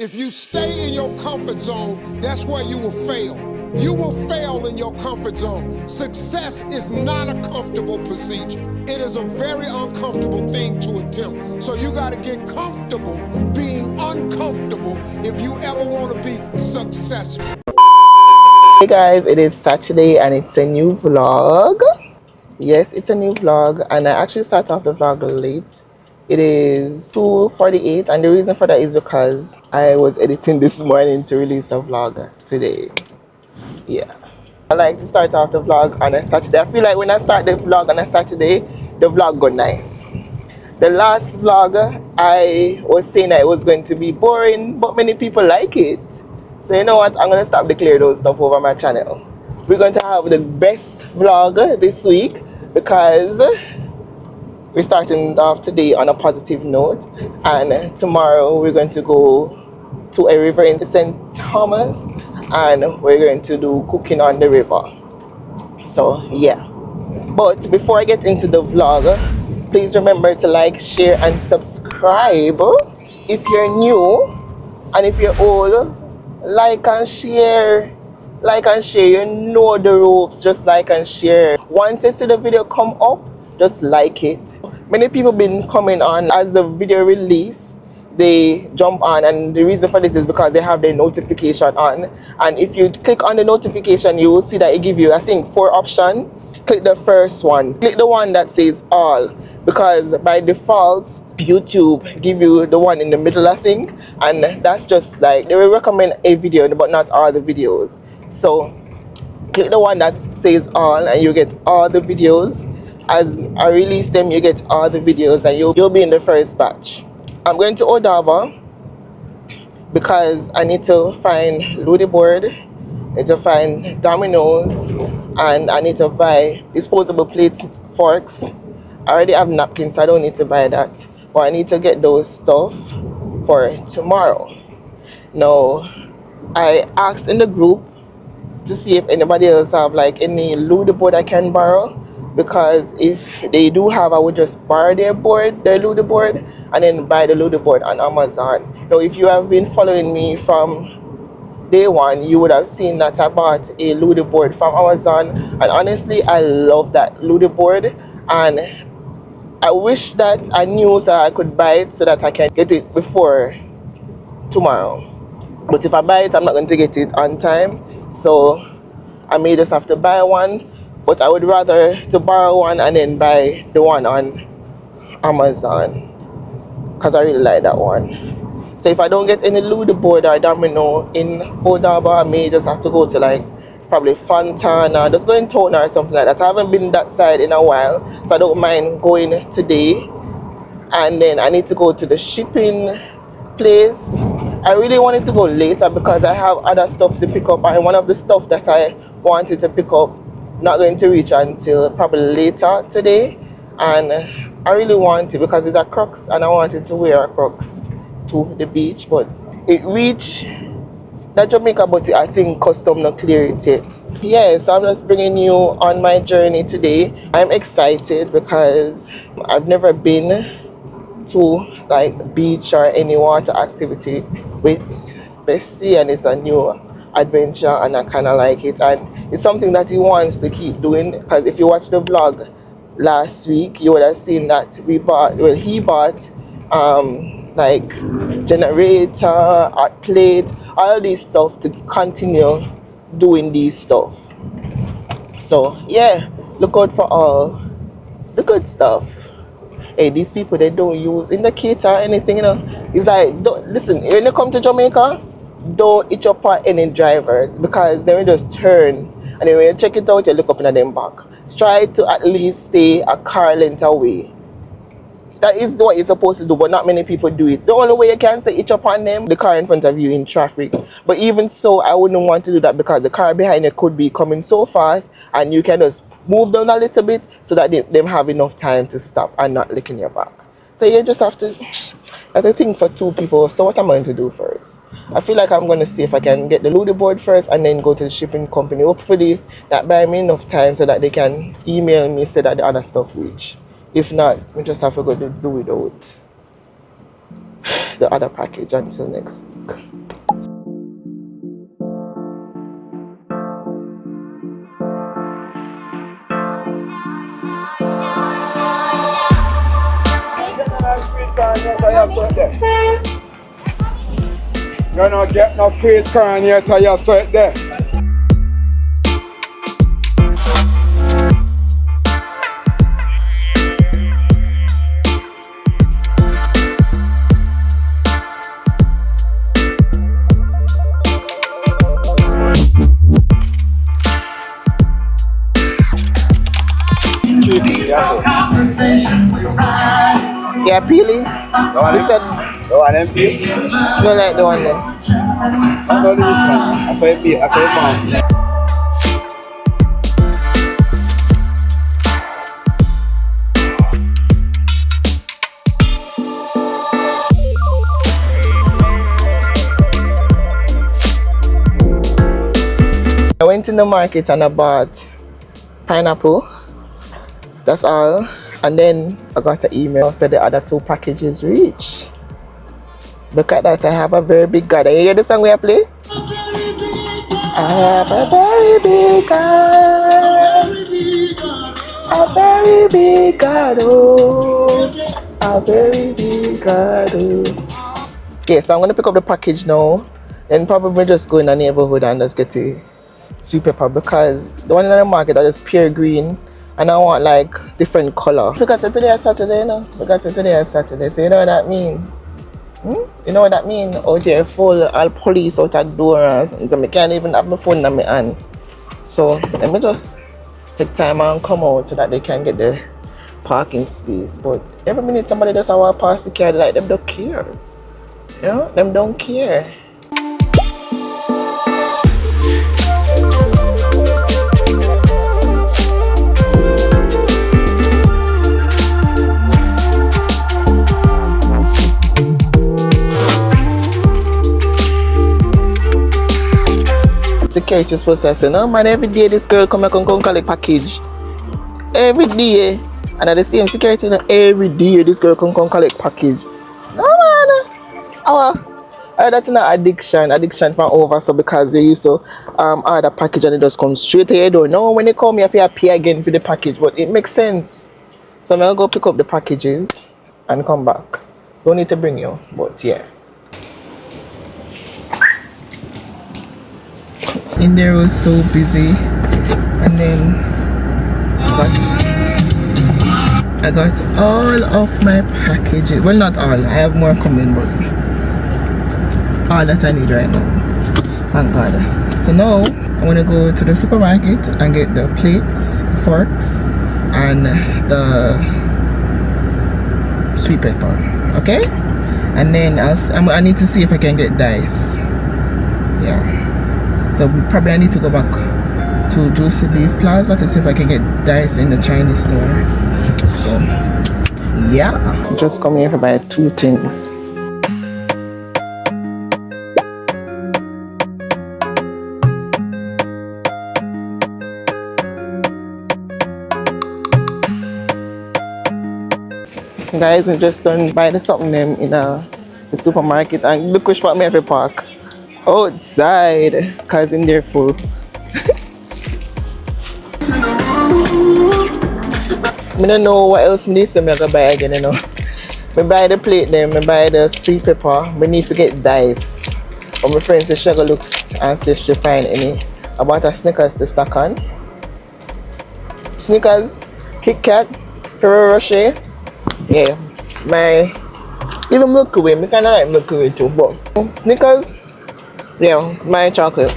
If you stay in your comfort zone, that's where you will fail. You will fail in your comfort zone. Success is not a comfortable procedure. It is a very uncomfortable thing to attempt. So you got to get comfortable being uncomfortable if you ever want to be successful. Hey guys, it is Saturday and it's a new vlog. Yes, it's a new vlog and I actually start off the vlog late. It is 2:48 and the reason for that is because I was editing this morning to release a vlog today. Yeah. I like to start off the vlog on a Saturday. I feel like when I start the vlog on a Saturday, the vlog go nice. The last vlog, I was saying that it was going to be boring, but many people like it. So you know what, I'm going to stop declaring those stuff over my channel. We're going to have the best vlog this week because we're starting off today on a positive note. And tomorrow we're going to go to a river in St. Thomas and we're going to do cooking on the river. So yeah. But before I get into the vlog, please remember to like, share and subscribe if you're new, and if you're old, like and share, you know the ropes. Just like and share. Once you see the video come up, just like it. Many people been coming on as the video release, they jump on, and the reason for this is because they have their notification on, and if you click on the notification you will see that it give you, I think, 4 options. Click the first one, click the one that says all, because by default YouTube give you the one in the middle, I think, and that's just like they will recommend a video but not all the videos. So click the one that says all and you get all the videos. As I release them you get all the videos and you'll be in the first batch. I'm going to Odaba because I need to find Ludi board, I need to find dominoes, and I need to buy disposable plates, forks. I already have napkins so I don't need to buy that, but I need to get those stuff for tomorrow. Now I asked in the group to see if anybody else have like any Ludi board I can borrow, because if they do have, I would just borrow their Ludi board, and then buy the Ludi board on Amazon. Now if you have been following me from day one, you would have seen that I bought a Ludi board from Amazon, and honestly I love that Ludi board, and I wish that I knew so I could buy it so that I can get it before tomorrow. But if I buy it I'm not going to get it on time, so I may just have to buy one. But I would rather to borrow one and then buy the one on Amazon, because I really like that one. So if I don't get any Ludi board or domino in Odaba, I may just have to go to like probably Fontana, just go in town or something like that. I haven't been that side in a while, so I don't mind going today. And then I need to go to the shipping place. I really wanted to go later because I have other stuff to pick up, and one of the stuff that I wanted to pick up not going to reach until probably later today, and I really want it because it's a Crocs and I wanted to wear a Crocs to the beach, but it reached that Jamaica, but I think custom not clear it yet. Yes, I'm just bringing you on my journey today. I'm excited because I've never been to like beach or any water activity with Bestie, and it's a new adventure and I kind of like it, and it's something that he wants to keep doing, because if you watch the vlog last week you would have seen that he bought like generator, art plate, all these stuff to continue doing these stuff. So yeah, look out for all the good stuff. Hey, these people, they don't use indicator or anything, you know. It's like, don't listen, when you come to Jamaica, don't hitch up on any drivers, because they will just turn, and then when you check it out you look up in them back. Try to at least stay a car length away. That is what you're supposed to do, but not many people do it. The only way you can say hitch up on them, the car in front of you in traffic. But even so, I wouldn't want to do that, because the car behind you could be coming so fast and you can just move down a little bit so that them have enough time to stop and not licking your back. So you just have to think for 2 people. So what I'm going to do first, I feel like I'm going to see if I can get the Ludi board first and then go to the shipping company. Hopefully that buy me enough time so that they can email me, say that the other stuff reach. If not, we just have to go to do without the other package until next You don't get no sweet corn yet, so you sweat there. Yeah, peely. You said want them peel? no like the one there. I know this one. I saw it peel. I saw it bounce. I went in the market and I bought pineapple. That's all. And then I got an email said the other 2 packages reached. Look at that, I have a very big garden. You hear the song we are playing? I have a very big garden. A very big garden. A very big garden. Okay, so I'm going to pick up the package now. Then probably just go in the neighborhood and just get a sweet pepper because the one in the market are just pure green. And I want like different color. Because today is Saturday, you know? Because today is Saturday, so you know what that mean? You know what that mean? Out here full all police out at doors, so I can't even have my phone in my hand. So let me just take time and come out so that they can get the parking space. But every minute somebody just walk past the car, like them don't care. You know? Them don't care. Security is supposed to say, no man, every day this girl come and come collect package. Every day. And at the same security, every day this girl come collect package. No man. That's not addiction from over, so because they used to order package and it just comes straight to your door. No, when they come, you have to pay again for the package, but it makes sense. So I'm gonna go pick up the packages and come back. Don't need to bring you, but yeah. In there was so busy, and then I got all of my packages. Well, not all, I have more coming, but all that I need right now. Thank God. So now I'm gonna go to the supermarket and get the plates, forks, and the sweet pepper. Okay? And then I need to see if I can get dice. Yeah. So probably I need to go back to Juicy Beef Plaza to see if I can get dice in the Chinese store. So yeah, just come here to buy 2 things. Guys, I just done buy something them in the supermarket, and look which part me have to park outside because in there full. I don't know what else I need to buy again, you know. I buy the plate then, I buy the sweet pepper, I need to get dice. But my friend said she go look and see if she find any. I bought a Snickers to stack on. Snickers, Kit Kat, Ferrero Rocher. Yeah, my even Milky Way, I kinda like Milky Way too, but Snickers, yeah, my chocolate.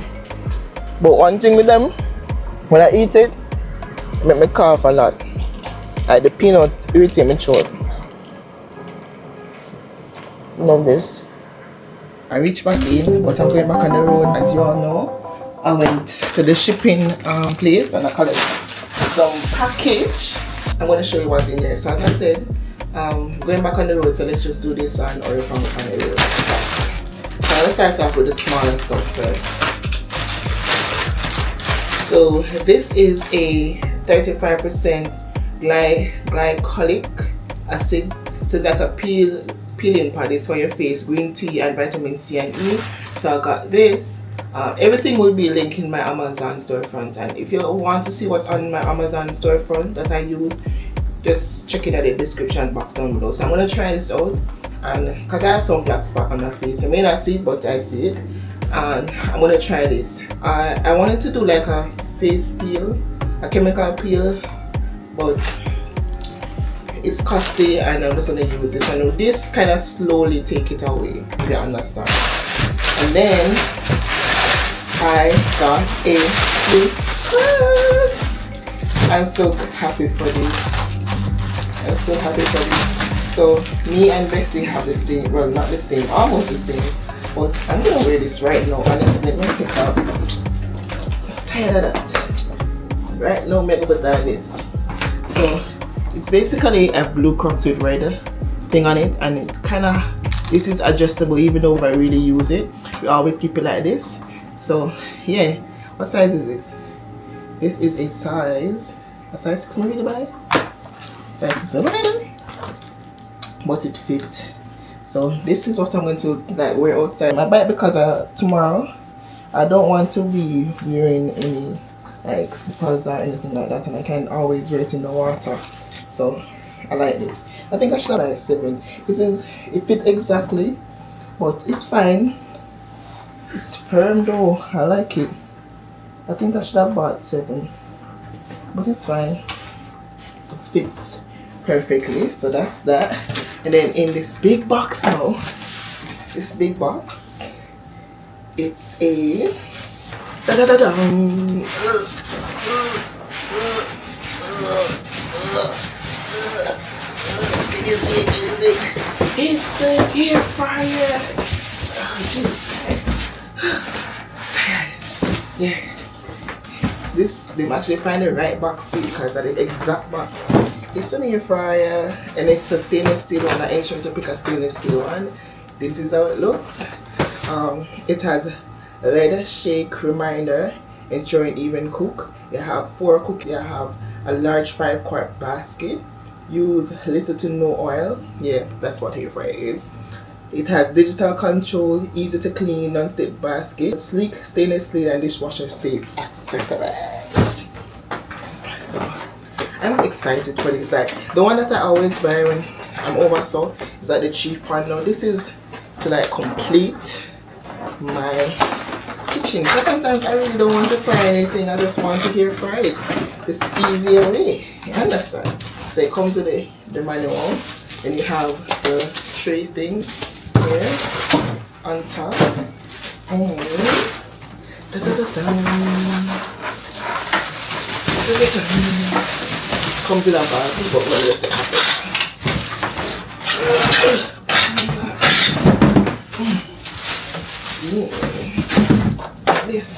But one thing with them, when I eat it make me cough a lot. Like the peanut irritate my throat. Love this. I reached back in, but I'm going back on the road. As you all know, I went to the shipping place and I collected some package. I'm going to show you what's in there. So as I said, going back on the road, so let's just do this and or from the road. So let's start off with the smaller stuff first. So this is a 35% glycolic acid. So it's like a peel peeling pad. It's for your face, green tea and vitamin C and E. So I got this. Everything will be linked in my Amazon storefront, and if you want to see what's on my Amazon storefront that I use, just check it at the description box down below. So I'm gonna try this out, and because I have some black spot on my face, I may not see it, but I see it, and I'm gonna try this. I wanted to do like a face peel, a chemical peel, but it's costly, and I'm just gonna use this. I know this kind of slowly take it away, if you understand. And then I got a new cards. I'm so happy for this. I'm so happy for this. So me and Bessie have the same, well, not the same, almost the same, but I'm gonna wear this right now. Honestly, let me pick out this. I'm so tired of that. Right now, make up with this. So it's basically a blue Crocswood rider thing on it, and it kind of, this is adjustable even though I really use it. We always keep it like this. So yeah, what size is this? This is a size 6 maybe to buy. Size 6 maybe, but it fit. So this is what I'm going to like wear outside. I buy it because tomorrow I don't want to be wearing any like slippers or anything like that, and I can always wear it in the water. So I like this. I think I should have like 7. This is, it fit exactly, but it's fine. It's firm though. I like it. I think I should have bought 7, but it's fine. It fits perfectly. So that's that. And then in this big box now, this big box, it's a can you see it? Can you see it? It's an air fryer. Oh, Jesus Christ. Yeah, this, they actually find the right box for you because of the exact box. It's an air fryer, and it's a stainless steel one. I ain't sure to pick a stainless steel one. This is how it looks. It has a leather shake reminder ensuring even cook. You have 4 cookies. You have a large 5-quart basket. Use little to no oil. Yeah, that's what air fryer is. It has digital control, easy to clean, non-stick basket, sleek stainless steel and dishwasher safe accessories. So I'm excited for this. Like the one that I always buy when I'm over south is like the cheap one. Now this is to like complete my kitchen, because sometimes I really don't want to fry anything. I just want to air fry it. This easier way. You understand? So it comes with the manual, and you have the tray thing here on top, and comes with a bag, but let me just have it. This,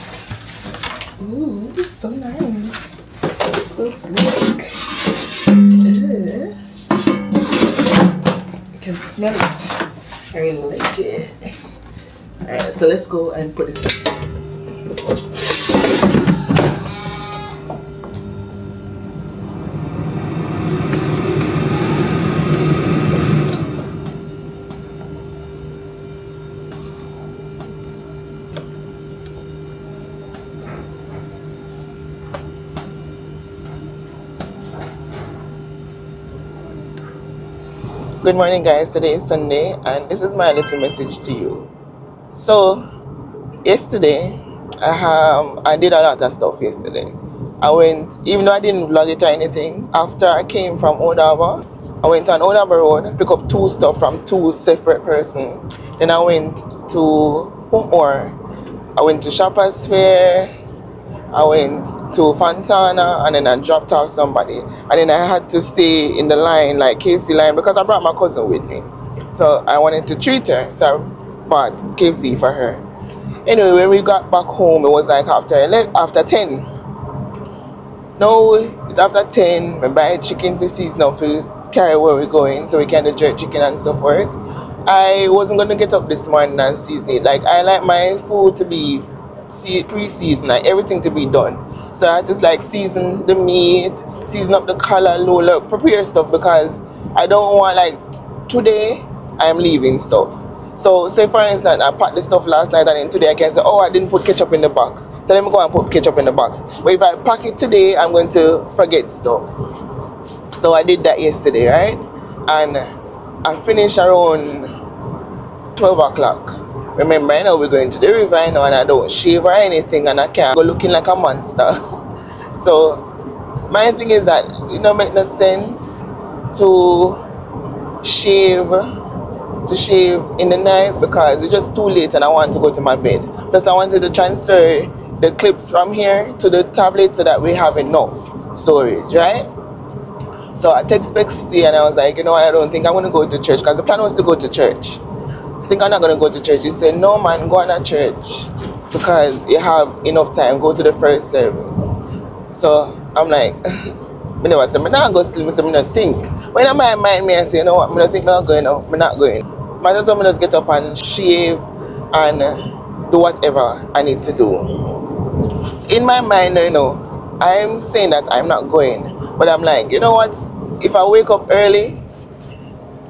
ooh, it's so nice. It's so slick. You can smell it. I really like it. Alright, so let's go and put this in. Good morning guys, today is Sunday and this is my little message to you. So yesterday I did a lot of stuff yesterday. I went, even though I didn't vlog it or anything, after I came from Old Harbour, I went on Old Harbour Road, pick up 2 stuff from 2 separate persons. Then I went to Portmore, I went to Shoppers Fair, I went to Fontana, and then I dropped off somebody, and then I had to stay in the line, like KFC line, because I brought my cousin with me. So I wanted to treat her, so I bought KFC for her. Anyway, when we got back home, it was like after 10. No, it's after 10, we buy chicken for season up to carry where we're going, so we can do jerk chicken and so forth. I wasn't going to get up this morning and season it. Like, I like my food to be pre-seasoned, like everything to be done. So I just like season the meat, season up the color, prepare stuff, because I don't want, like today I'm leaving stuff. So say for instance, I packed the stuff last night and then today I can say, oh, I didn't put ketchup in the box. So let me go and put ketchup in the box. But if I pack it today, I'm going to forget stuff. So I did that yesterday, right? And I finished around 12 o'clock. Remember, I know we're going to the river, I know, and I don't shave or anything, and I can't go looking like a monster. So my thing is that it don't make no sense to shave in the night because it's just too late and I want to go to my bed. Plus I wanted to transfer the clips from here to the tablet so that we have enough storage, right? So I text Bexty and I was like, you know what, I don't think I'm going to go to church because the plan was to go to church. I think I'm not going to go to church. He said, no man, go on a church because you have enough time, go to the first service. So I'm like, I never said, I'm not going to sleep, I don't think. When in my mind, I say, you know what, I don't think I'm going now, I'm not going. Might as well just get up and shave and do whatever I need to do. So in my mind, you know, I'm saying that I'm not going. But I'm like, you know what, if I wake up early,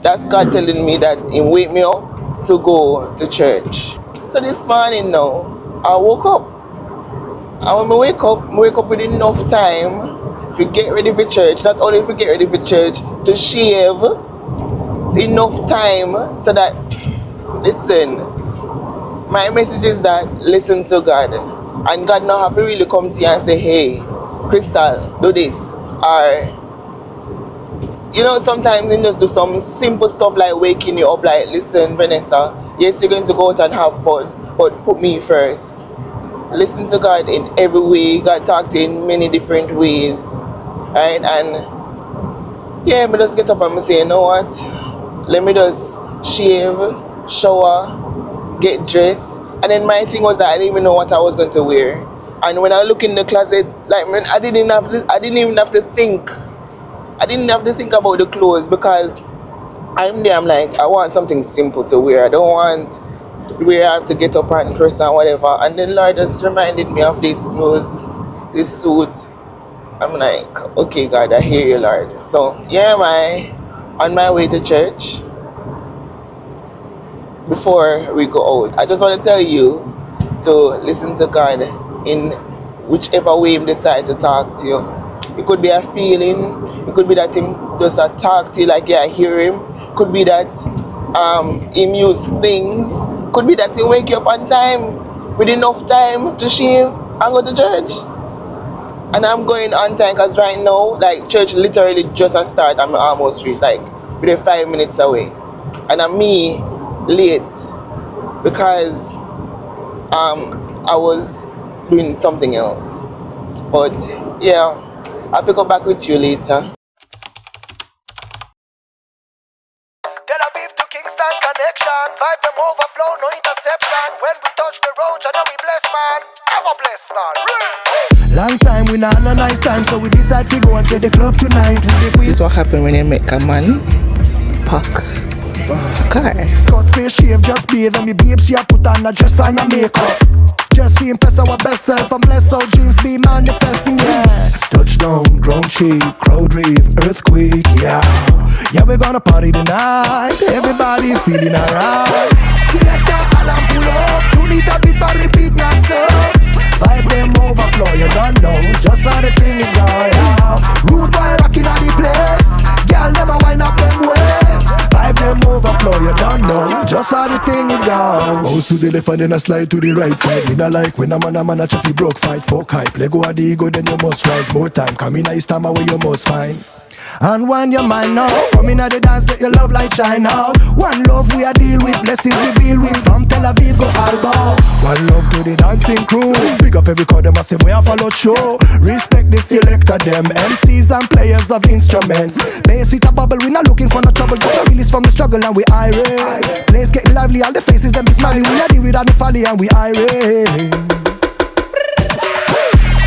that's God telling me that He wake me up to go to church. So this morning now, I woke up. And when I wake up with enough time to get ready for church. Not only to get ready for church, to shave enough time so that, listen, my message is that listen to God. And God now have to really come to you and say, hey, Crystal, do this. Or, you know, sometimes you just do some simple stuff like waking you up, like, listen, Vanessa, yes, you're going to go out and have fun, but put me first. Listen to God in every way. God talk to you in many different ways. Right? And yeah, me just get up and me say, you know what? Let me just shave, shower, get dressed. And then my thing was that I didn't even know what I was going to wear. And when I look in the closet, like, man, I didn't even have to think. I didn't have to think about the clothes because I'm there, I'm like, I want something simple to wear. I don't want where I have to get up and press and whatever. And then Lord just reminded me of these clothes, this suit. I'm like, okay, God, I hear you, Lord. So here am I on my way to church before we go out. I just want to tell you to listen to God in whichever way He decide to talk to you. It could be a feeling, it could be that Him just a talk to you like I hear Him. It could be that Him use things. Could be that He wake you up on time with enough time to shave and go to church. And I'm going on time because right now, like, church literally just a start. I'm almost reached, like, within 5 minutes away. And I'm me late because I was doing something else. But yeah, I'll pick up back with you later. Tel Aviv to Kingston connection, vibe them overflow, no interception. When we touch the road, you know we bless, man. Ever bless, man. Long time we not on a nice time, so we decide to go and get the club tonight. This is what happened when you make a man pack a car. Cut face shave, just bathe, and me babe she a put on a dress and a makeup. Just to impress our best self and bless our dreams be manifesting, yeah. Touchdown, ground shake, crowd rave, earthquake, yeah. Yeah, we're gonna party tonight, everybody feeling alright. Selector, alarm pull up, 2 liter beat but repeat non-stop. Vibe them overflow, you don't know, just how the thing is going, yeah. Rude boy rocking on the place, girl them a wind up them waist. Vibe them overflow, you don't know, just how the thing is going. Bounce to the left and then I slide to the right side. Me not like when a man a chuffy broke fight, fuck hype. Let go of the ego, then you must rise more time. Come in a stammer where you must find. And when your mind now, come in at the dance, let your love light shine out. One love we a deal with, blessings we deal with. From Tel Aviv go Alba. One love to the dancing crew. Big up every crowd, them a say we a follow show. Respect the selector, them MCs and players of instruments. Bass it a bubble, we not looking for no trouble. Just a release from the struggle and we irate. Place getting lively, all the faces them be smiling. We not deal with all the folly and we irate.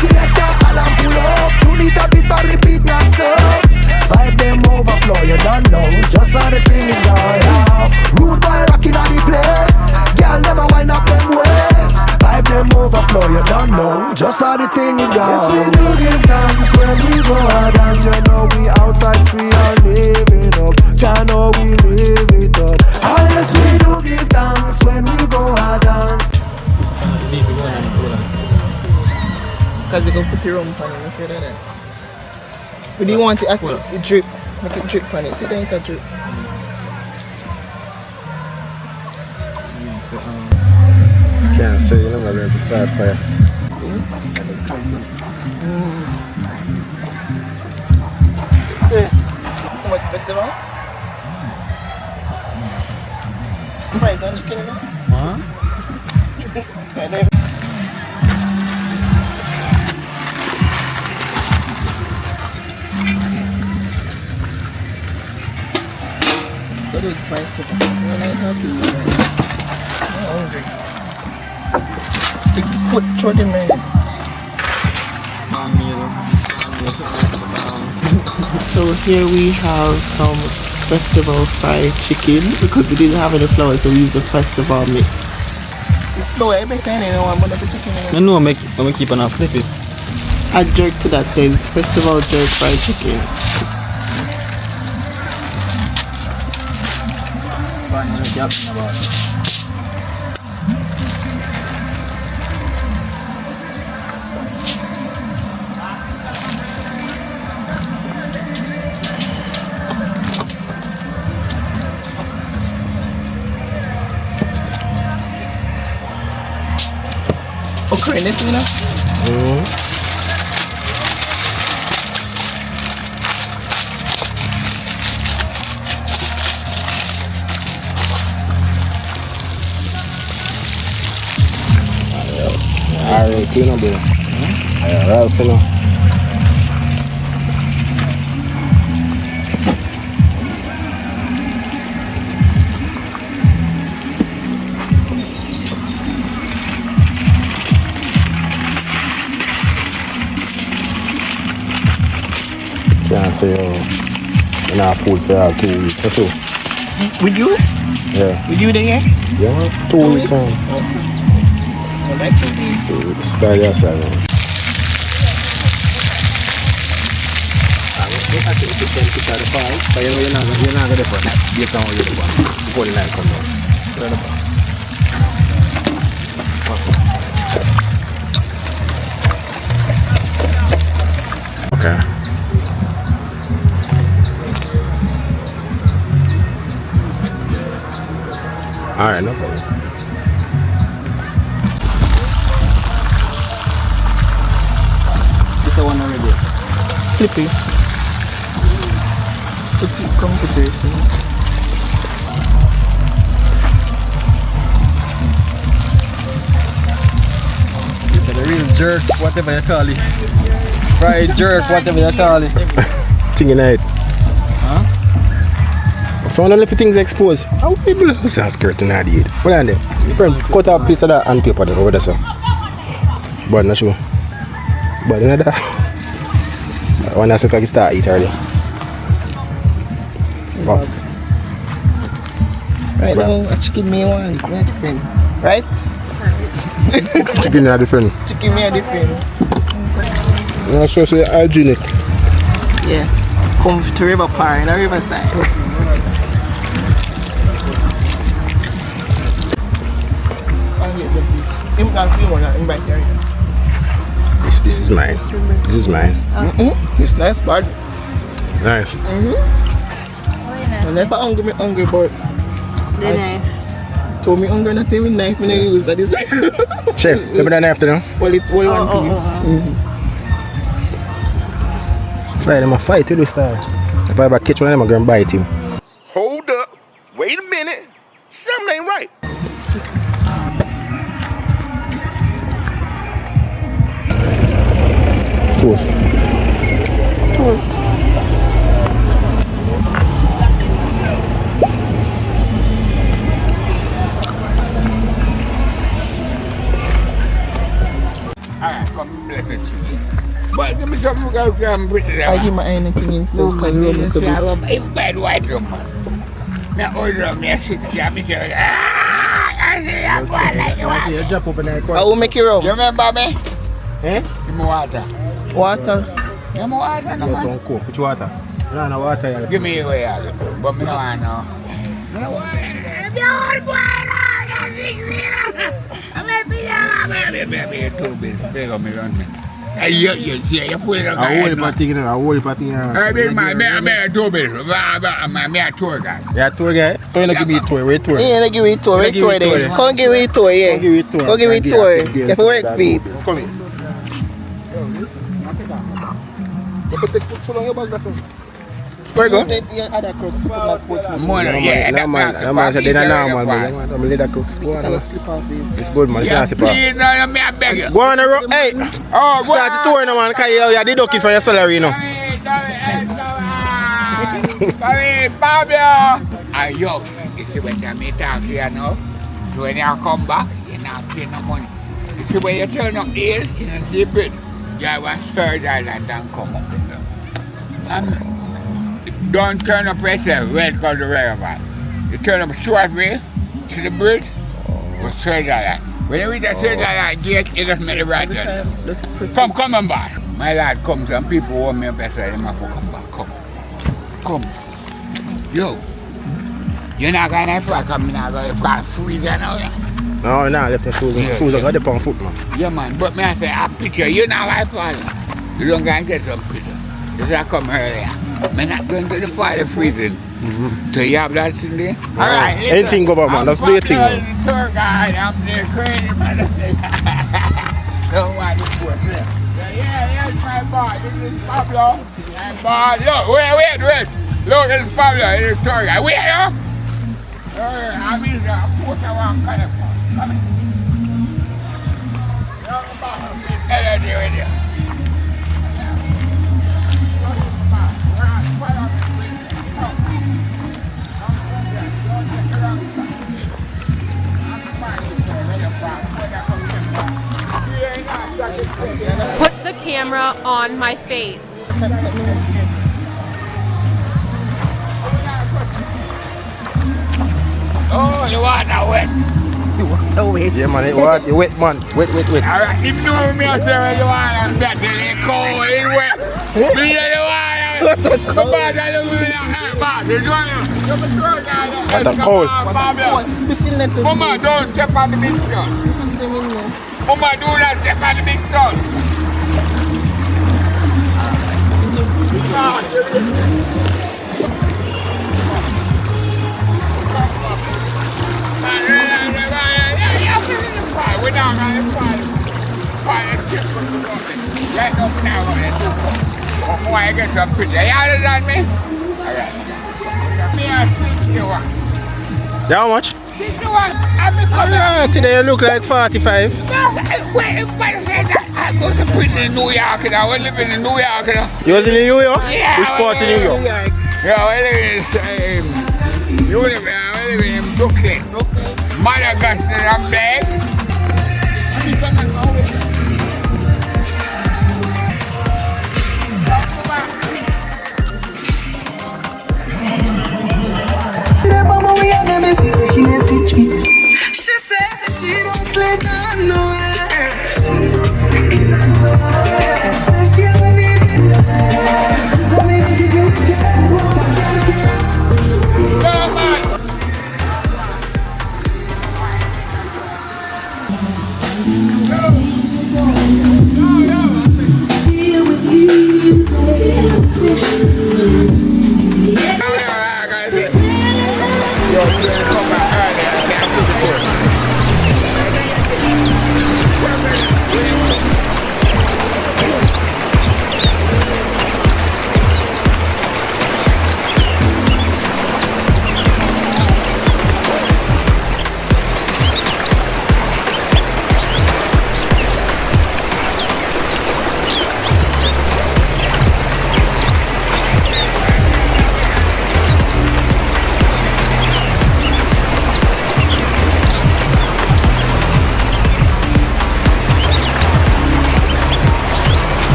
Selector, alarm pull up, 2 liter beat but repeat non-stop. Vibe them overflow, you don't know, just how the thing is going, yeah. Rude boy rocking on the place, girl them a wind up them waist. Vibe them overflow, you don't know, just how the thing is going. Yes, we do give thanks when we go out dance. You know we outside free and live it up. Can't know we live it up. because you go put your rum on it if you do that. But do you want it actually drip? Make it drip on it. See, don't it drip. Can't say you're not going to start fire. So much festival? Fries and chicken, you know? Huh? What do you find so much? I'm hungry. Put 20 minutes. So here we have some festival fried chicken because we didn't have any flour, so we used the festival mix. It's no way back then, I'm gonna be chicken. No, I'm keep on flip it. A jerk to that says festival jerk fried chicken. Okay, let's do that. Alright, clean up there. Ralph, you know. Can't say you're not food for 2 weeks or so. With you? Yeah. With you there? Yeah, 2 weeks on. I like to be. Start yourself. I think you can put out the fire, but you're not going to do it based on how you do it before the night comes out. Okay. Alright, no problem. This one already. Flippy. Put it, come put it, see. This is a real jerk, whatever you call it. Fried jerk, whatever you call it. Thing in it. Huh? So one of the things exposed. How people use a skirt in that head? What are they? You can cut a piece of that and paper there over there, sir. But not sure. But you know that. One has to start eat already. Wow. Right now, a chicken me one, not different. Right? Chicken are different. Chicken me are different. I'm sure so hygienic. Yeah. Come to River Park in a riverside. This is mine. This is mine. It's nice, bud. Nice. I'm never hungry, but The knife. told me hungry, not even knife, me no use this. Chef, give me that knife now. Well, it's all one piece. Fly them a fight to this time. If I ever catch one of them, I'm gonna bite him. Hold up. Wait a minute. Something ain't right. Toast. Toast. Alright, come bless it to me. But give me something to come bring it I out. give my anything instead No, of man, you you look a see, I bit. rub a bad white rum, man. Now, old rum, me a 60, and me say, I say, I'm going like you want. You drop up in that I will make you rum. You remember me? Eh? Give me water. Water. Give me water, no, Yes, man. on coke. Which water? No, no water. Yeah. Give me away, but me no want no. Me no want. The old boy, no, I'm happy now. I'm too busy. Beg of me, run me. You see, you put it on. I hold it thing, you know. I hold it thing. I mean, I tour guy. Yeah, tour guy. So you give me a tour. Wait tour. Yeah, give me a tour. Wait tour then. Come give me a tour, yeah. Come give me a tour. You have to work for it. Let's come in. Where you go? Other crooks put my sports man. That man said they're not normal, man. I'm a little crooks. Go on. Slip off, babes. It's good, man. It's not slip off. Please, no, me I beg you. Go on, hey. Oh, Start the tour now, man. Because you're deducting for your salary, you know. Sorry, Pablo. Yo, you see when you talk here now, so when you come back, you're not paying no money. You see when you turn up here, you don't see it. You have a third island and come up. Don't turn up yourself, red cause the river. You turn up short way to the bridge, or third island. When you reach the third island gate, you just make the right turn. Come on back. My lad comes and people want me up there, so they have to come back. Come. Yo. You're not going to fall, come in, I'm going to fall freeze now. No, left my shoes. Shoes are got the on foot, man. Yeah, man, but me I say, a picture, you're not going to fall. You don't go and get some picture. Just I come earlier. I'm not going to the fire freezing. So you have that in there? Alright, anything go back, man. Let's do your thing, man. I'm the tour guide. I'm the crazy man. Don't want to put there. Yeah, it's my boy. This is Pablo. My boy. Look, wait. Look, it's Pablo. It's the tour guide. Wait, yo. I'm in the port of one kind of fun. Come on. Put the camera on my face. Oh, you want that wet? Yeah, man, it wet. You wet, man. Wet. Alright, if you know me, I say, you want that cold, it's wet. Me, you want that. Come on, I look at that. That's cold. Mama, don't step on the big stone. Mama, do not step on the big stone. We're down on the fire. Right up now, before I get some picture. You understand me? Alright. Me and 61. Yeah, how much? 61. I'm coming. Today you look like 45. No, wait, if I say that, I go to prison in New York and I was living in New York. You was in New York? Yeah. Which part in New York? Yeah, I live in Brooklyn. Madagascar and Blake. She said she don't sleep nowhere.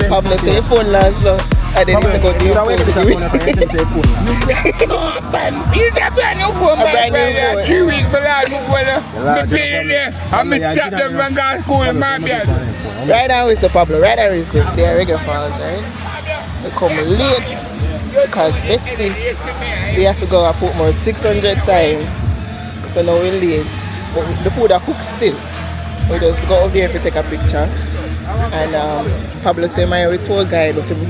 Pablo say phone last so I didn't need to go to your phone. He's a brand new phone, my friend. 3 weeks below, I'm there. I'm stop them from going to school in my bed. Right now is Pablo, right now is the Reggae Falls, right? They come late. because basically we have to go and put more 600 times. So now we're late. But the food are cooked still. We just go over there to take a picture. And Pablo said my tour guide, but we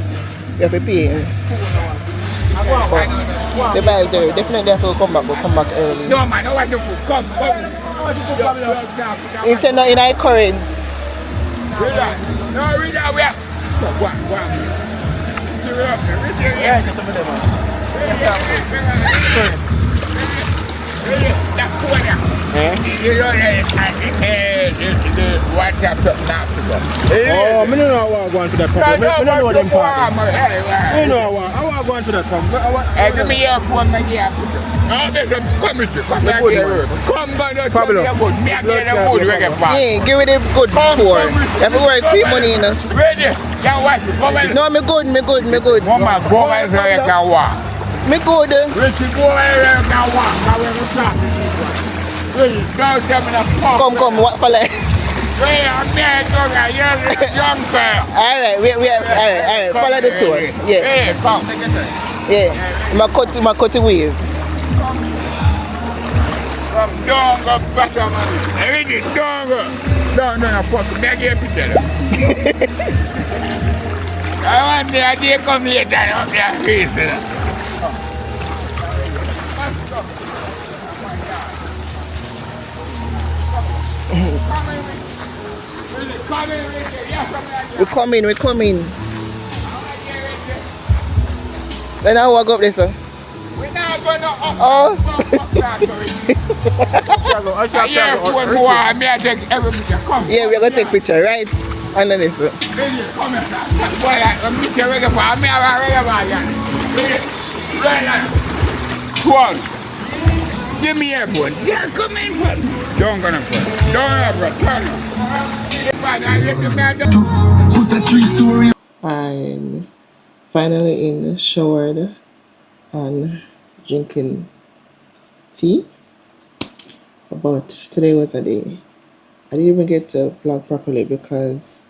have to pay him. But the guys there definitely have to come back, but come back early. No man, I want to come. He said no in our current. No, we are. Go. Yeah, just some of them. You know the WhatsApp something after that. Oh, I don't know how I want to that problem. I don't know them part. I know how I want to that problem. Give me your phone, my dear. Come back here. Come back here. Pablo. Yeah, give it a good tour. You have to work free money, you know. Ready? Can watch it. No, me good. Mama, go over so you can walk. Me good. Richie, go over so you can walk. Now we're going to talk. Richie, don't tell me the fuck. Come, what for like? Wait, I'm here, you're a young girl. Alright, alright. Follow the tour. Yeah. Hey, come. Yeah. My cut wave. Come down, go better, man. Richie, don't go. Don't fuck. Make your picture. I want the idea come here and up your face. We're coming. Then I walk up there, sir. We're not going to up. Oh. Yeah, we're going to take picture, right? And then it's give me a phone. Just come in front. Don't go in front. Don't ever turn up. Put a 3-story. I'm finally in the showered and drinking tea. But today was a day. I didn't even get to vlog properly because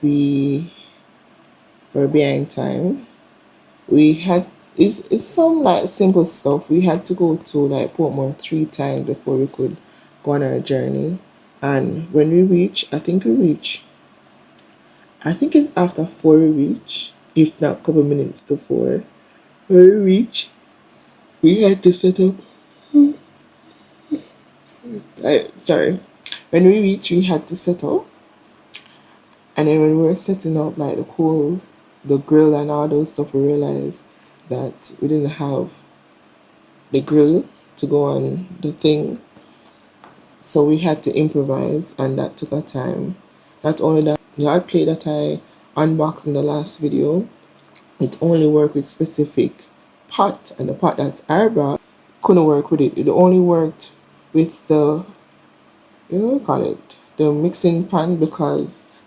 we were behind time. We had it's some like simple stuff. We had to go to like Portmore 3 times before we could go on our journey. And when we reach, I think it's after 4 we reach, if not a couple minutes to 4. When we reach, we had to set up. When we reached, we had to set up. And then when we were setting up, like the grill and all those stuff, we realized that we didn't have the grill to go on the thing. So we had to improvise, and that took our time. Not only that, the hard plate that I unboxed in the last video, it only worked with specific pot, and the pot that I brought couldn't work with it. It only worked with the, the mixing pan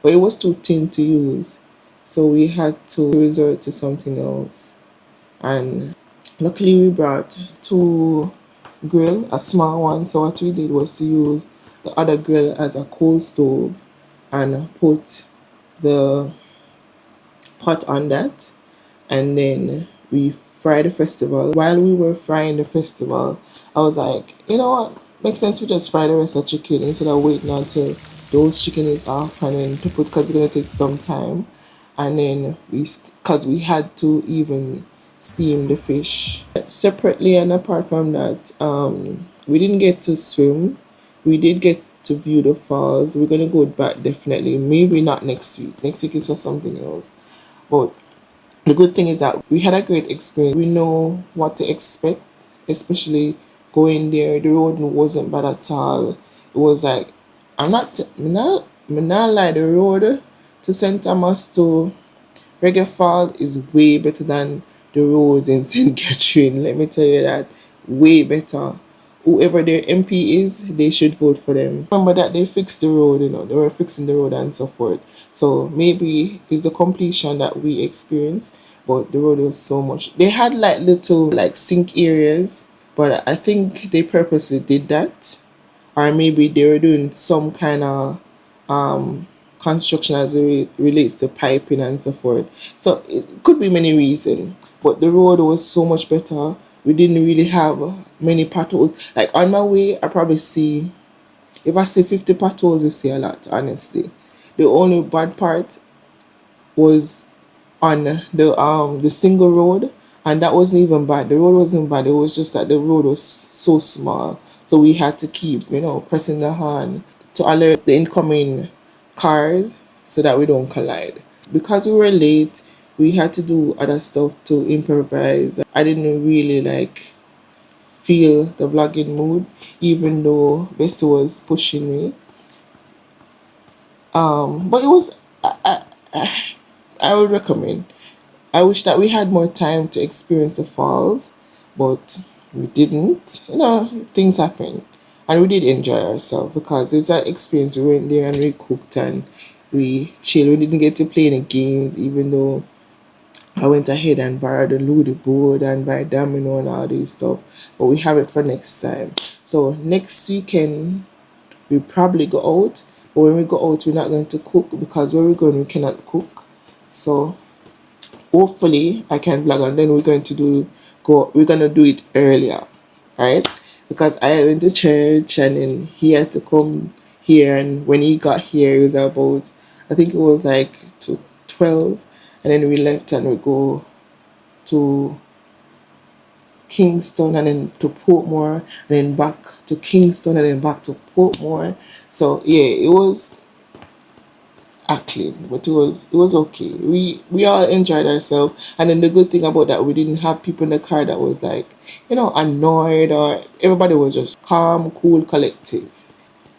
but it was too thin to use. So we had to resort to something else. And luckily we brought 2 grill, a small one. So what we did was to use the other grill as a coal stove and put the pot on that. And then we fried the festival. While we were frying the festival, I was like, you know what? Makes sense we just fry the rest of chicken instead of waiting until those chicken is off and then to put, because it's going to take some time. And then because we had to even steam the fish separately. And apart from that, we didn't get to swim. We did get to view the falls. We're going to go back definitely. Maybe not next week. Next week is for something else. But the good thing is that we had a great experience. We know what to expect, especially going there. The road wasn't bad at all. It was like, I'm not like the road to St. Thomas to Reggae Falls is way better than the roads in St. Catherine. Let me tell you that. Way better. Whoever their MP is, they should vote for them. Remember that they fixed the road, they were fixing the road and so forth. So maybe it's the completion that we experienced, but the road was so much. They had like little like sink areas, but I think they purposely did that. Or maybe they were doing some kind of construction as it relates to piping and so forth. So it could be many reasons, but the road was so much better. We didn't really have many potholes. Like on my way, I probably see, if I see 50 potholes, you see a lot, honestly. The only bad part was on the single road, and that wasn't even bad. The road wasn't bad. It was just that the road was so small, so we had to keep, pressing the horn to alert the incoming cars so that we don't collide. Because we were late, we had to do other stuff to improvise. I didn't really feel the vlogging mood, even though Bessie was pushing me. But it was, I would recommend. I wish that we had more time to experience the falls, but we didn't. Things happen. And we did enjoy ourselves because it's an experience. We went there and we cooked and we chilled. We didn't get to play any games, even though I went ahead and borrowed a Ludo board and buy domino and all this stuff. But we have it for next time. So next weekend, we probably go out. But when we go out, we're not going to cook because where we're going, we cannot cook. So hopefully I can vlog, and then we're going to do it earlier, right? Because I went to church and then he had to come here, and when he got here it was about, I think it was to 12, and then we left and we go to Kingston and then to Portmore and then back to Kingston and then back to Portmore. So yeah, it was clean, but it was okay. We all enjoyed ourselves, and then the good thing about that, we didn't have people in the car that was annoyed, or everybody was just calm, cool, collective.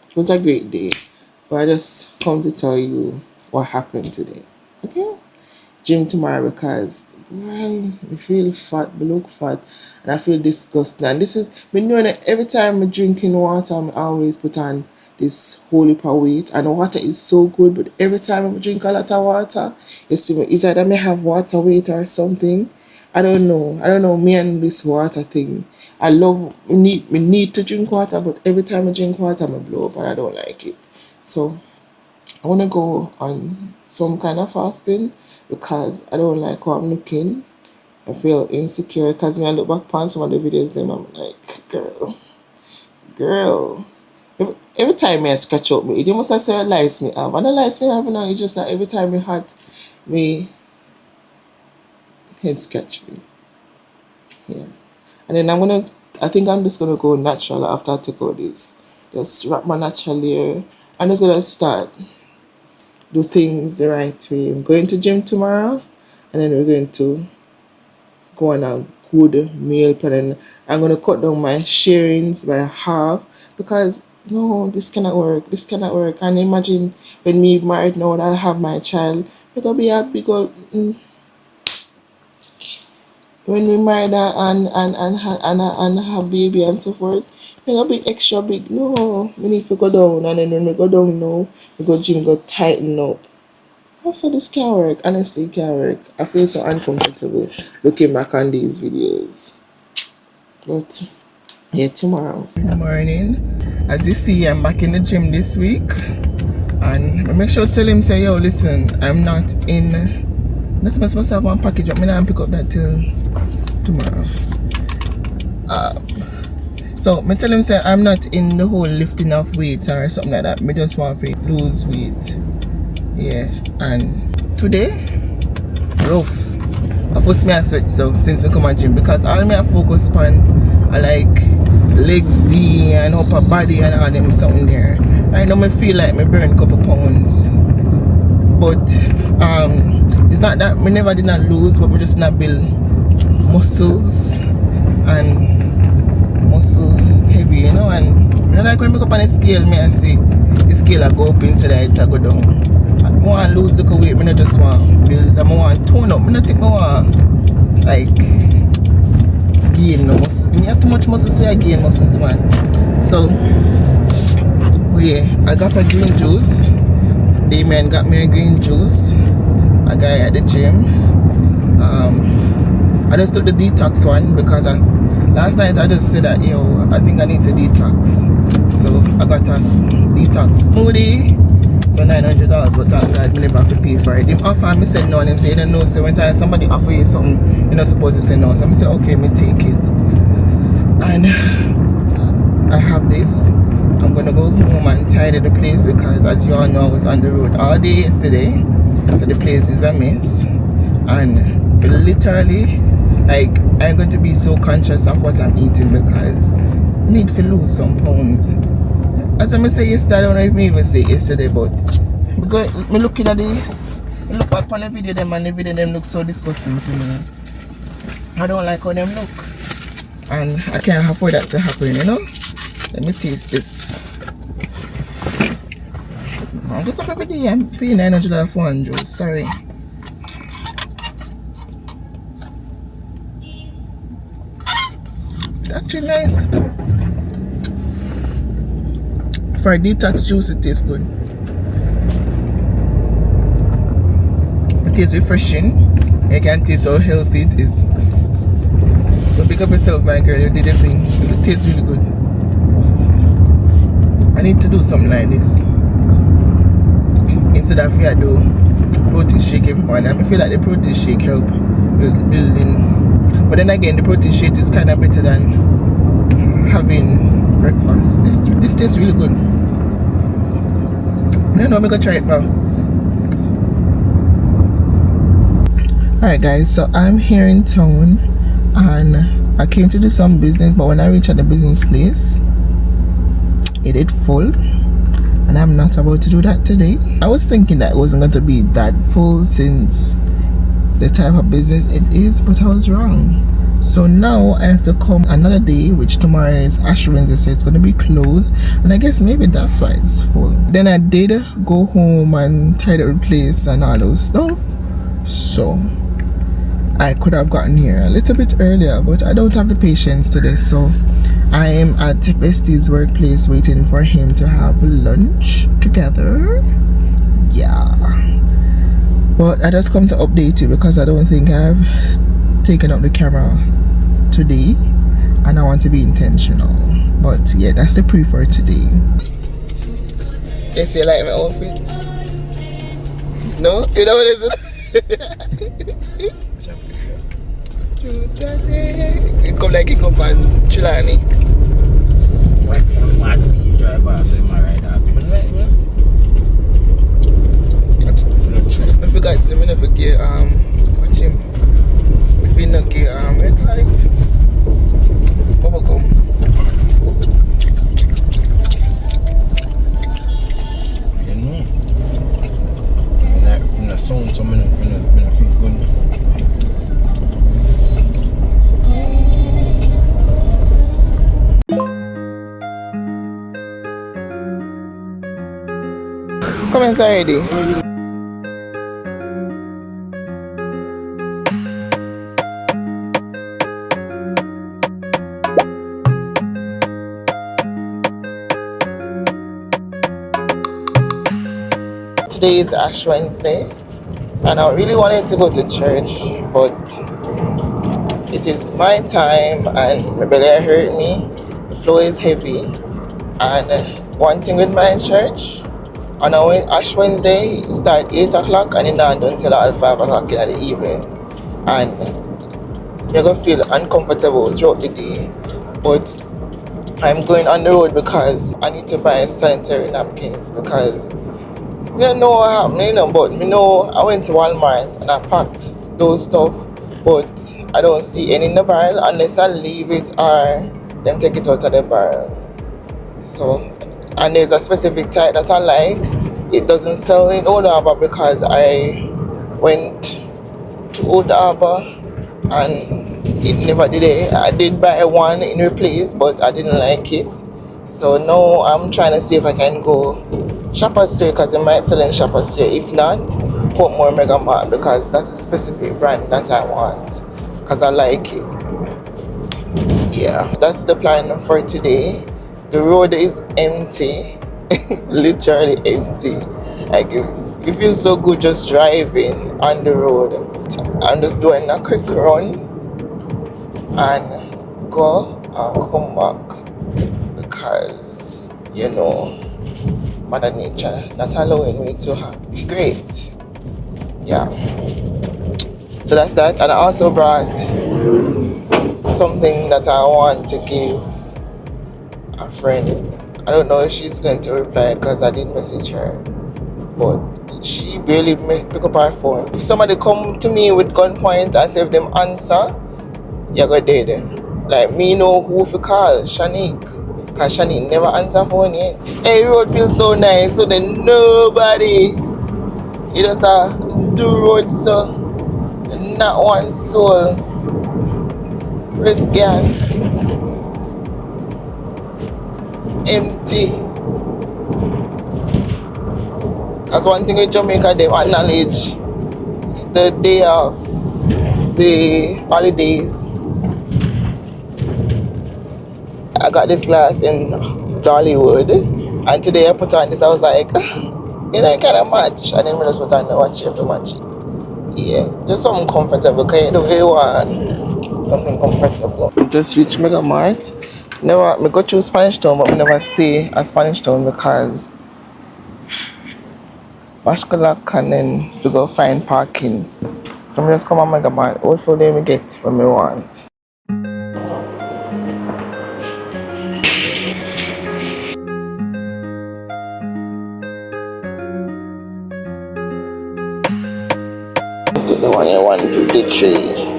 It was a great day. But I just come to tell you what happened today. Okay? Gym tomorrow because I feel fat, I look fat, and I feel disgusting. And this is me knowing that every time I'm drinking water, I always put on this whole heap of weight, and water is so good, but every time I drink a lot of water, you see me, it's either I may have water weight or something. I don't know me and this water thing. I need to drink water, but every time I drink water I blow up and I don't like it. So I want to go on some kind of fasting because I don't like how I'm looking. I feel insecure because when I look back on some of the videos them, I'm like, girl. Every time I scratch up me, you must have said lice me have. And the lice me have now, it's just that every time me hot, me head scratch me. Yeah. And then I think I'm just gonna go natural after I take all this. Just wrap my natural hair. I'm just gonna start do things the right way. I'm going to gym tomorrow, and then we're going to go on a good meal plan. And I'm gonna cut down my sharings by half because no, this cannot work. And imagine when me married now and I have my child, it's gonna be a big old when we married and have baby and so forth, it's gonna be extra big. No, we need to go down, and then when we go down now, we go gym, go tighten up. Also, this can't work. Honestly, it can't work. I feel so uncomfortable looking back on these videos. But yeah, tomorrow. Good morning. As you see, I'm back in the gym this week, and I make sure to tell him, say, yo, listen, I'm not in. This must have one package, but I'm not pick up that till tomorrow. So I tell him, say, I'm not in the whole lifting of weights or something like that. I just want to lose weight. Yeah, and today, rough. I force me to sweat so since we come to gym because all me I focus on I like legs D and upper body and all them something there. I know me feel like me burn a couple pounds, but it's not that me never did not lose, but me just not build muscles and muscle heavy, and like when me go up on the scale, me I see the scale I go up instead of it I go down. I want to lose the weight, I just want to build, I want to tone up, I don't think I want gain no muscles. You have too much muscles so I gain muscles, man. So yeah, I got a green juice. The man got me a green juice. A guy at the gym. I just took the detox one because last night I just said that I think I need to detox. So I got a detox smoothie. So $900, but thank God I never have to pay for it. Him offer and me said no, and him say you don't know. So when time somebody offer you something, you're not supposed to say no. So I say okay, me take it. And I have this. I'm gonna go home and tidy the place because as you all know I was on the road all day yesterday. So the place is a mess. And literally, like, I'm going to be so conscious of what I'm eating because I need to lose some pounds. As I say yesterday, I don't know if me even say yesterday, but me looking at look back on the video them and the video them look so disgusting to me. I don't like how them look. And I can't afford that to happen, you know? Let me taste this. I get up every day, I'm paying $900 for one juice, sorry. It's actually nice. For a detox juice, it tastes good. It tastes refreshing. You can taste how healthy it is. So pick up yourself, my girl, you did the thing. It tastes really good. I need to do something like this. Instead of I do protein shake every morning. I feel like the protein shake help building. But then again, the protein shake is kind of better than having breakfast. This tastes really good. I don't know, I'm gonna try it now. Alright guys, so I'm here in town and I came to do some business, but when I reached at the business place, it is full. And I'm not about to do that today. I was thinking that it wasn't going to be that full since the type of business it is, but I was wrong. So now I have to come another day, which tomorrow is Ash Wednesday, so it's going to be closed. And I guess maybe that's why it's full. Then I did go home and tidy the place and all those stuff. So I could have gotten here a little bit earlier, but I don't have the patience today. So I am at Bestie's workplace waiting for him to have lunch together. Yeah. But I just come to update you because I don't think I've taken up the camera today and I want to be intentional. But yeah, that's the pre for today. Yes, you like my outfit? No? You know what is it? You come like you come from Chilani. What you drive out, so you might ride out. If you guys see me, never get watch him. If you not get what you call it? Bubblegum. You know. When I sound so when I feel good. Comments already. Today is Ash Wednesday and I really wanted to go to church, but it is my time and my belly hurt me. The floor is heavy, and one thing with my church, on Ash Wednesday, it starts 8 o'clock and it's not done until 5 o'clock in the evening. And you're going to feel uncomfortable throughout the day. But I'm going on the road because I need to buy sanitary napkins because I don't know what happened, you know, but I know I went to Walmart and I packed those stuff, but I don't see any in the barrel unless I leave it or them take it out of the barrel. So, and there's a specific type that I like. It doesn't sell in Old Harbour because I went to Old Harbour and it never did it. I did buy one in replace, but I didn't like it. So now I'm trying to see if I can go Shoppers Store because they might sell in Shoppers Store. If not, put more Mega Mart because that's the specific brand that I want because I like it. Yeah, that's the plan for today. The road is empty, literally empty. Like it feels so good just driving on the road. I'm just doing a quick run and go and come back because you know Mother Nature not allowing me to be great. Yeah. So that's that. And I also brought something that I want to give a friend. I don't know if she's going to reply because I did message her, but she barely pick up her phone. If somebody come to me with gunpoint and say if them answer, you're gonna dead. Like me know who to call, Shanique. Cause Shanique never answer phone yet. Hey, road feels so nice, so then nobody. You just do road so not one soul. Where's gas? Empty. That's one thing with Jamaica, they acknowledge the day offs, the holidays. I got this class in Dollywood, and today I put on this. I was like, you know, kind of match, and then I just put on the watch you have to match it. Yeah, just something comfortable. Can you do what you want? Something comfortable. We just reached Mega Mart. Never, me go through Spanish Town, but we never stay at Spanish Town because Bashkalak and then we go find parking. So we just come on Mega Mart. Hopefully we get what we want. To the one here, 153.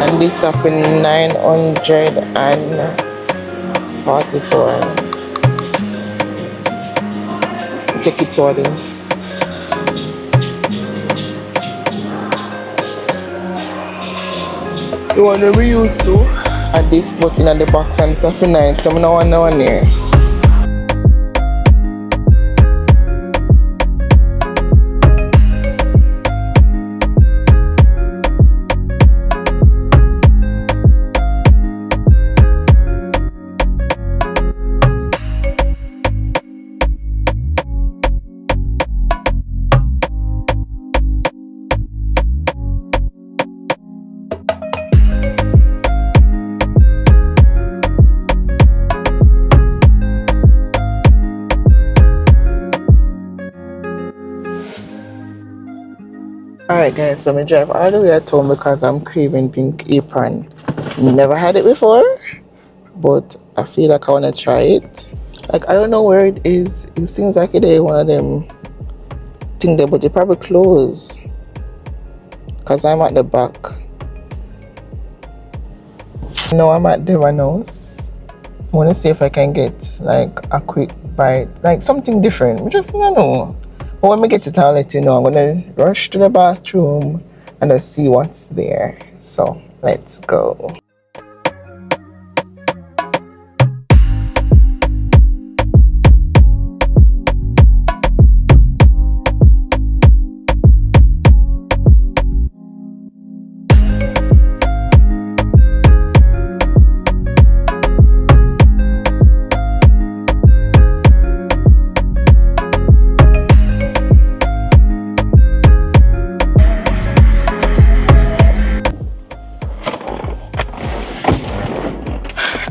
And this up in 944. Take it to them. The one that we used to at this, but in the box and stuff for night. So I don't want no one here. Alright guys, so I drive all the way at home because I'm craving pink apron. Never had it before, but I feel like I want to try it. Like, I don't know where it is. It seems like it is one of them things there, but it probably closed because I'm at the back. No, I'm at Devon House. I want to see if I can get like a quick bite, like something different. Just don't know. But when we get it, I'll let you know. I'm gonna rush to the bathroom and I'll see what's there. So let's go.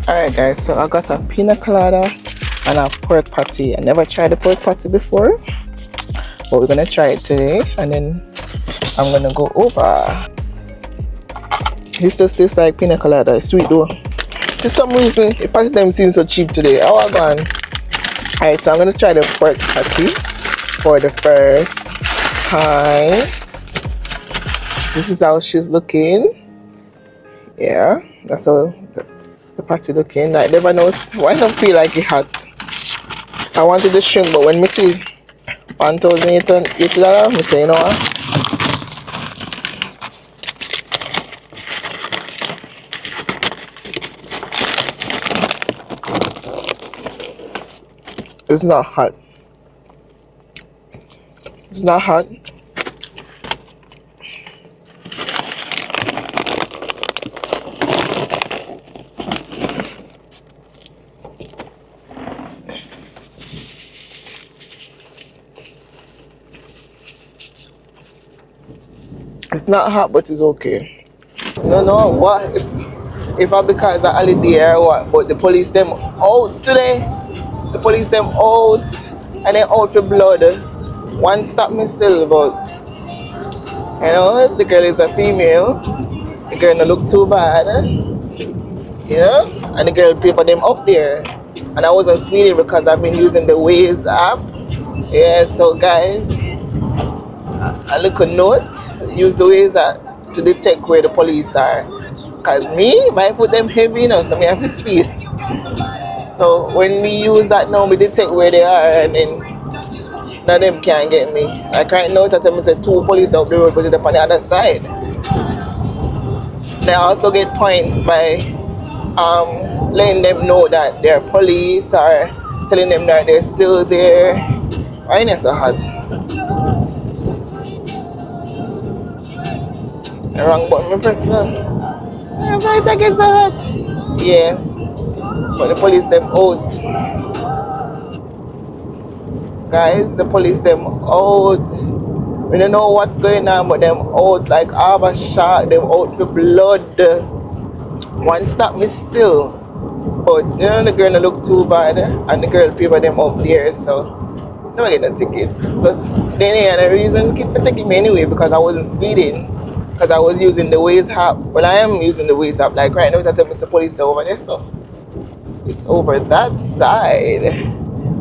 Alright guys, so I got a pina colada and a pork patty. I never tried the pork patty before, but we're gonna try it today, and then I'm gonna go over. This just tastes like pina colada. It's sweet though. For some reason, the patty them seems so cheap today. Oh, I'm gone. Alright, so I'm gonna try the pork patty for the first time. This is how she's looking. Yeah, that's how the patty looking. Like, never knows why I don't feel like it hot. I wanted the shrimp, but when me see $1,880, me say, you know what? It's not hot. It's not hot. It's not hot, but it's okay. No, no, what? If I because I holiday or what? But the police them out today. The police them out. and then out for blood. One stop me still, but you know, the girl is a female. The girl don't look too bad, you know, and the girl paper them up there. And I wasn't speeding because I've been using the Waze app. Yeah, so guys, a little note, use the Waze app to detect where the police are. Cause me, my foot them heavy, you know, so me have to speed. So when we use that now, we detect where they are, and then none of them can't get me. Like right now, that time I said 2 police up the road, but they're on the other side. They also get points by letting them know that they're police or telling them that they're still there. Why ain't it so hot? The wrong button, I press now. That's why I think it's so hot. Yeah, but the police them out. Guys, the police them out. We don't know what's going on, but them out like Arbor shot, them out for blood. One stop me still. But you know the girl don't look too bad, and the girl paper them up there, so never get a ticket. Plus then they had a reason for taking me anyway because I wasn't speeding. Because I was using the Waze app. Well, I am using the Waze app. Like right now, that Mr. Police are over there, so it's over that side.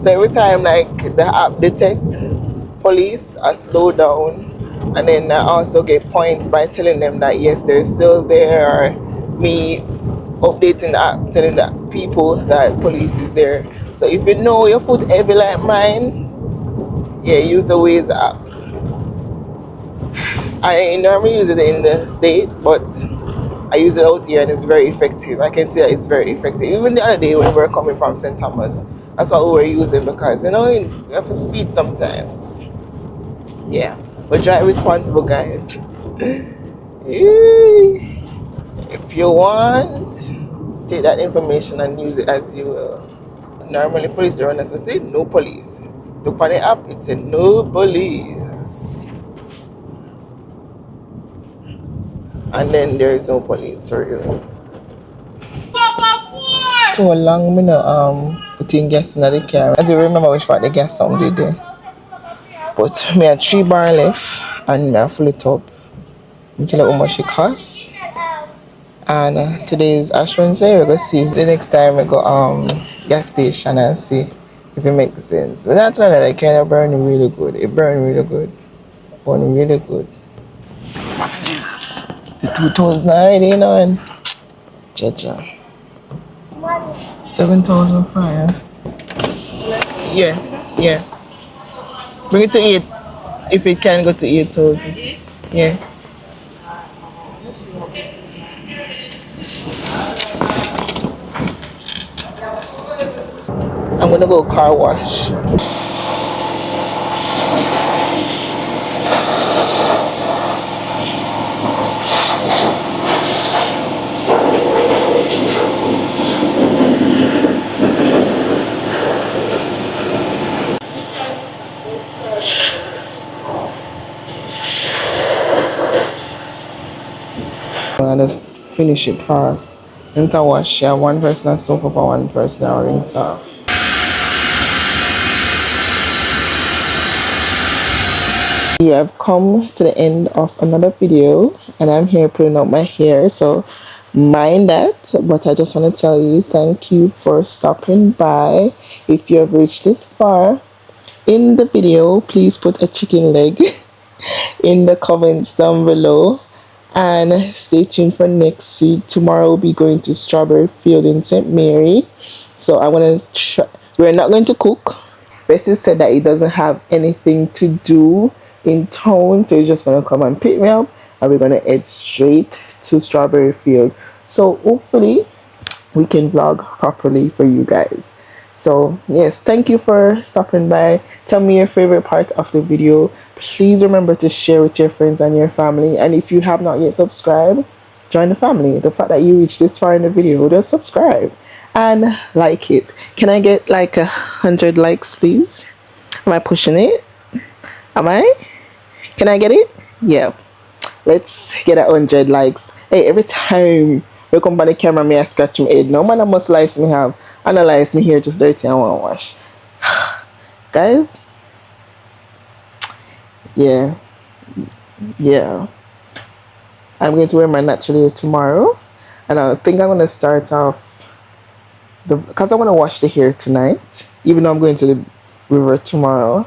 So every time like the app detect police, I slow down, and then I also get points by telling them that yes, they're still there, or me updating the app telling the people that police is there. So if you know your foot heavy like mine, yeah, use the Waze app. I normally use it in the state, but I use it out here and it's very effective. I can see that it's very effective. Even the other day when we were coming from St. Thomas, that's what we were using because you know you have to speed sometimes. Yeah, but drive responsible, guys. If you want, take that information and use it as you will. Normally police don't run us and say no police. Look on the app, it said no police. And then there is no police for you. Too long me no putting gas in the car. I do remember which part the gas sound did there. But me had 3 bar left and me I full it up. Until how much it costs. And today's Ash Wednesday, we're gonna see the next time we go gas station and see if it makes sense. But that's not that I can burn really good. It burn really good. Burn really good. Jesus. The 2009 Jaja. 7,005. Yeah. Bring it to 8 if it can go to 8,000. Yeah. I'm gonna go car wash. I just finish it fast. Then I wash, yeah, one person has soap up and one person has rinse off. You have come to the end of another video and I'm here putting up my hair, so mind that. But I just want to tell you thank you for stopping by. If you have reached this far in the video, please put a chicken leg in the comments down below. And stay tuned for next week. Tomorrow we'll be going to Strawberry Field in St. Mary. So I want to try. We're not going to cook. Bessie said that he doesn't have anything to do in town, so he's just going to come and pick me up and we're going to head straight to Strawberry Field. So hopefully we can vlog properly for you guys. So yes, thank you for stopping by. Tell me your favorite part of the video. Please remember to share with your friends and your family, and if you have not yet subscribed, join the family. The fact that you reached this far in the video, just subscribe and like it. Can I get like 100 likes, please? Am I pushing it? Am I? Can I get it? Yeah, let's get 100 likes. Hey, every time we come by the camera, me I scratch my head. No man, I must lice me have analyze me here just dirty. I want to wash. guys. Yeah, yeah. I'm going to wear my natural hair tomorrow, and I think I'm going to start off because I want to wash the hair tonight, even though I'm going to the river tomorrow.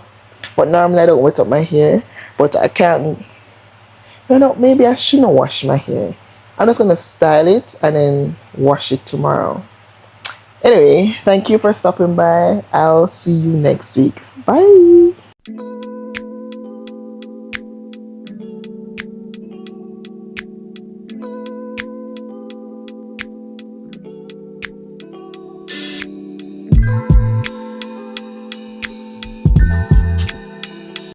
But normally I don't wet up my hair, but I can't. Maybe I shouldn't wash my hair. I'm just gonna style it and then wash it tomorrow. Anyway, thank you for stopping by. I'll see you next week. Bye.